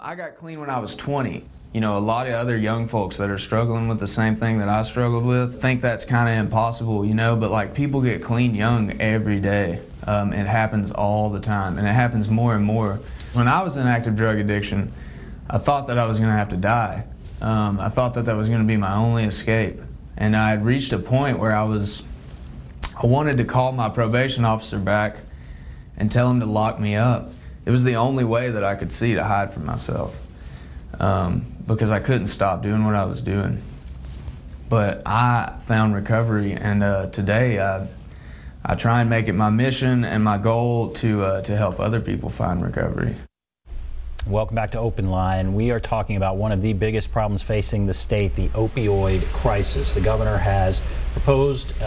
I got clean when I was 20. You know, a lot of other young folks that are struggling with the same thing that I struggled with think that's kind of impossible, you know, but like people get clean young every day. It happens all the time, and it happens more and more. When I was in active drug addiction, I thought that I was going to have to die. I thought that that was going to be my only escape. And I had reached a point where I wanted to call my probation officer back and tell him to lock me up. It was the only way that I could see to hide from myself, because I couldn't stop doing what I was doing. But I found recovery, and today I try and make it my mission and my goal to help other people find recovery. Welcome back to Open Line. We are talking about one of the biggest problems facing the state, the opioid crisis. The governor has proposed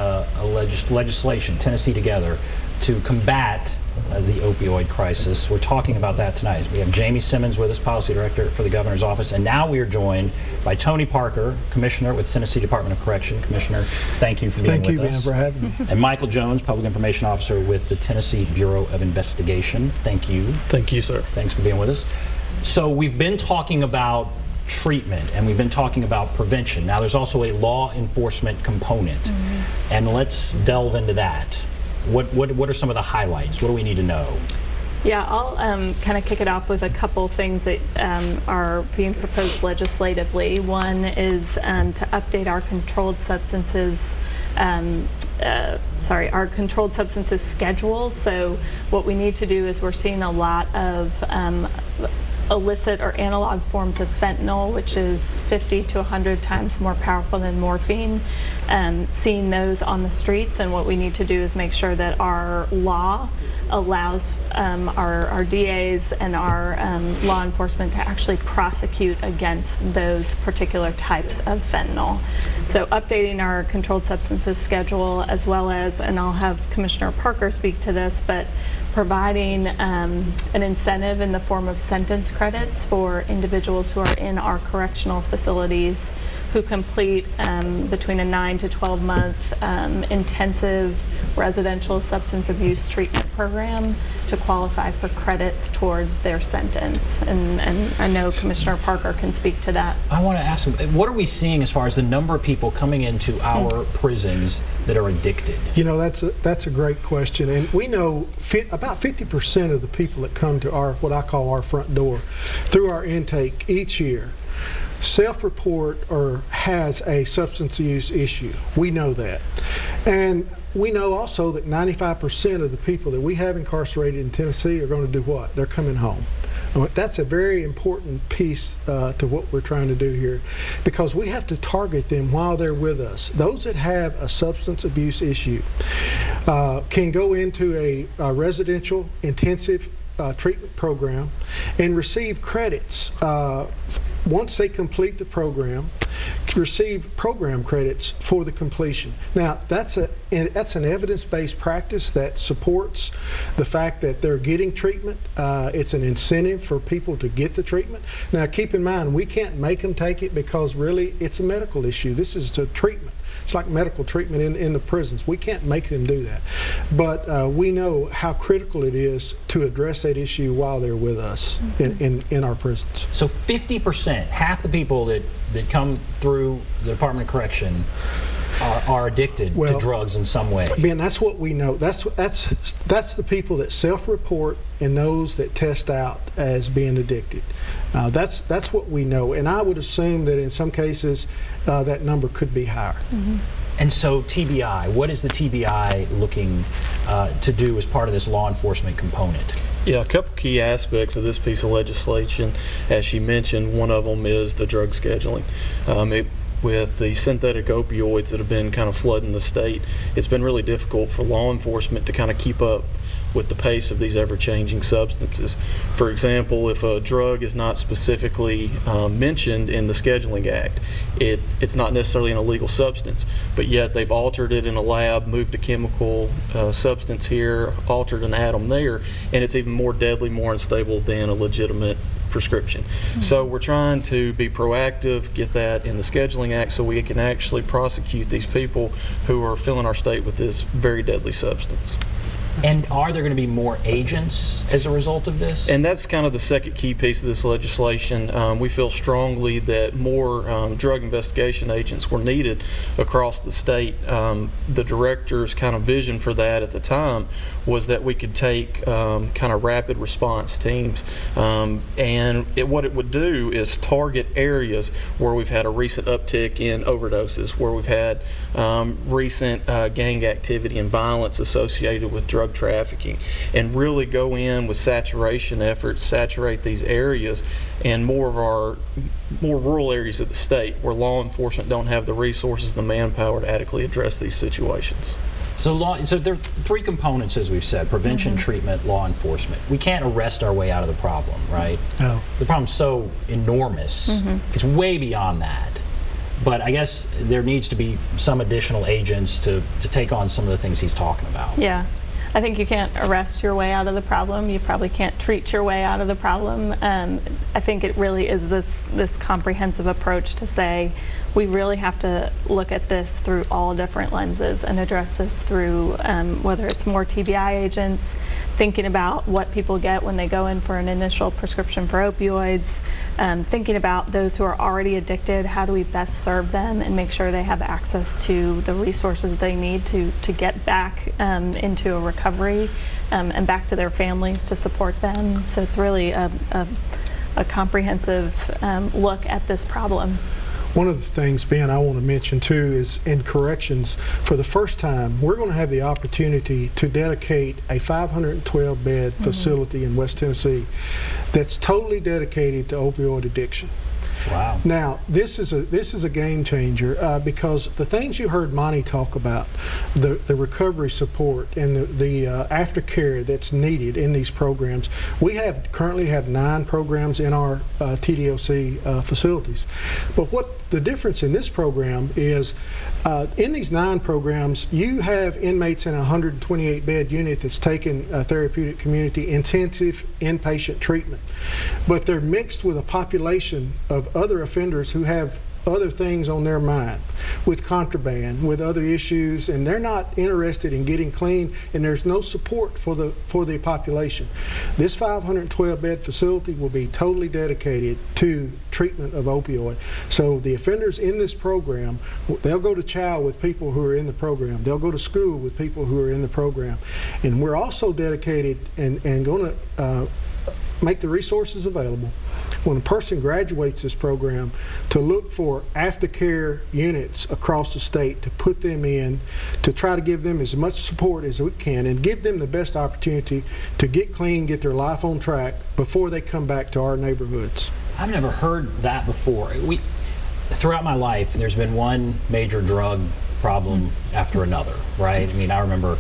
legislation, Tennessee Together, to combat the opioid crisis. We're talking about that tonight. We have Jamie Simmons with us, Policy Director for the Governor's Office, and now we are joined by Tony Parker, Commissioner with Tennessee Department of Correction. Commissioner, thank you for being with us. Thank you, for having me. And Michael Jones, Public Information Officer with the Tennessee Bureau of Investigation. Thank you. Thank you, sir. Thanks for being with us. So we've been talking about treatment, and we've been talking about prevention. Now there's also a law enforcement component, and let's delve into that. What are some of the highlights? What do we need to know? Yeah, I'll kind of kick it off with a couple things that are being proposed legislatively. One is to update our controlled substances our controlled substances schedule. So what we need to do is we're seeing a lot of illicit or analog forms of fentanyl, which is 50 to 100 times more powerful than morphine, seeing those on the streets. And what we need to do is make sure that our law allows our DAs and our law enforcement to actually prosecute against those particular types of fentanyl. So updating our controlled substances schedule, as well as, and I'll have Commissioner Parker speak to this, but providing an incentive in the form of sentence credits for individuals who are in our correctional facilities who complete between a 9 to 12 month intensive residential substance abuse treatment program to qualify for credits towards their sentence. And I know Commissioner Parker can speak to that. I want to ask, what are we seeing as far as the number of people coming into our prisons that are addicted? You know, that's a great question, and we know about 50% of the people that come to our, what I call our front door, through our intake each year, self-report or has a substance use issue. We know that. And we know also that 95% of the people that we have incarcerated in Tennessee are going to do what? They're coming home. That's a very important piece to what we're trying to do here, because we have to target them while they're with us. Those that have a substance abuse issue can go into a residential intensive treatment program and receive credits once they complete the program, receive program credits for the completion. Now, that's an evidence-based practice that supports the fact that they're getting treatment. It's an incentive for people to get the treatment. Now, keep in mind, we can't make them take it because really it's a medical issue. This is a treatment. It's like medical treatment in the prisons. We can't make them do that. But we know how critical it is to address that issue while they're with us in our prisons. So 50%, half the people that come through the Department of Correction are addicted to drugs in some way. Ben, that's what we know. That's the people that self-report and those that test out as being addicted. That's what we know, and I would assume that in some cases that number could be higher. And so TBI, what is the TBI looking to do as part of this law enforcement component? Yeah, a couple key aspects of this piece of legislation. As she mentioned, one of them is the drug scheduling. With the synthetic opioids that have been kind of flooding the state, it's been really difficult for law enforcement to kind of keep up with the pace of these ever-changing substances. For example, if a drug is not specifically mentioned in the Scheduling Act, it's not necessarily an illegal substance, but yet they've altered it in a lab, moved a chemical substance here, altered an atom there, and it's even more deadly, more unstable than a legitimate prescription. So we're trying to be proactive, get that in the Scheduling Act so we can actually prosecute these people who are filling our state with this very deadly substance. And are there going to be more agents as a result of this? And that's kind of the second key piece of this legislation. We feel strongly that more drug investigation agents were needed across the state. The director's kind of vision for that at the time was that we could take kind of rapid response teams, and what it would do is target areas where we've had a recent uptick in overdoses, where we've had recent gang activity and violence associated with drug trafficking, and really go in with saturation efforts, saturate these areas and more rural areas of the state where law enforcement don't have the resources, the manpower to adequately address these situations. So there are three components, as we've said: prevention, treatment, law enforcement. We can't arrest our way out of the problem, right? No. The problem's so enormous. It's way beyond that. But I guess there needs to be some additional agents to take on some of the things he's talking about. Yeah. I think you can't arrest your way out of the problem. You probably can't treat your way out of the problem. I think it really is this comprehensive approach to say we really have to look at this through all different lenses and address this through whether it's more TBI agents, thinking about what people get when they go in for an initial prescription for opioids, thinking about those who are already addicted, how do we best serve them and make sure they have access to the resources they need to get back into a recovery and back to their families to support them. So it's really a comprehensive look at this problem. One of the things, Ben, I want to mention too is in corrections, for the first time, we're going to have the opportunity to dedicate a 512-bed facility in West Tennessee that's totally dedicated to opioid addiction. Wow. Now, this is a game changer because the things you heard Monty talk about, the recovery support and the aftercare that's needed in these programs, we currently have 9 programs in our TDOC facilities. But what the difference in this program is, in these 9 programs, you have inmates in a 128-bed unit that's taken therapeutic community intensive inpatient treatment, but they're mixed with a population of other offenders who have other things on their mind, with contraband, with other issues, and they're not interested in getting clean, and there's no support for the population. This 512-bed facility will be totally dedicated to treatment of opioid. So the offenders in this program, they'll go to chow with people who are in the program. They'll go to school with people who are in the program. And we're also dedicated and going to make the resources available when a person graduates this program to look for aftercare units across the state to put them in, to try to give them as much support as we can and give them the best opportunity to get clean, get their life on track before they come back to our neighborhoods. I've never heard that before. Throughout my life, there's been one major drug problem after another, right? I mean, I remember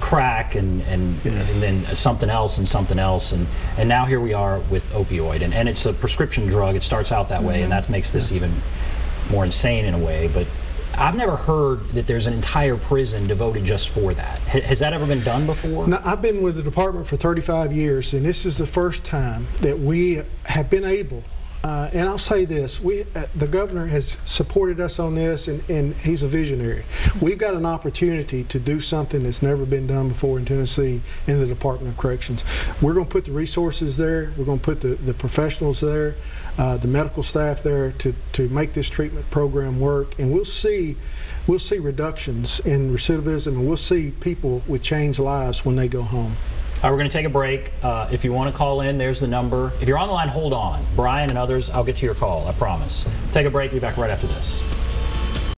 crack and then something else and now here we are with opioid, and it's a prescription drug. It starts out that way, and that makes this even more insane in a way. But I've never heard that there's an entire prison devoted just for that. Has that ever been done before? No, I've been with the department for 35 years, and this is the first time that we have been able, and I'll say this, the governor has supported us on this, and he's a visionary. We've got an opportunity to do something that's never been done before in Tennessee in the Department of Corrections. We're going to put the resources there, we're going to put the professionals there, the medical staff there to make this treatment program work, and we'll see reductions in recidivism, and we'll see people with changed lives when they go home. All right, we're going to take a break. If you want to call in, there's the number. If you're on the line, hold on. Brian and others, I'll get to your call, I promise. Take a break. Be back right after this.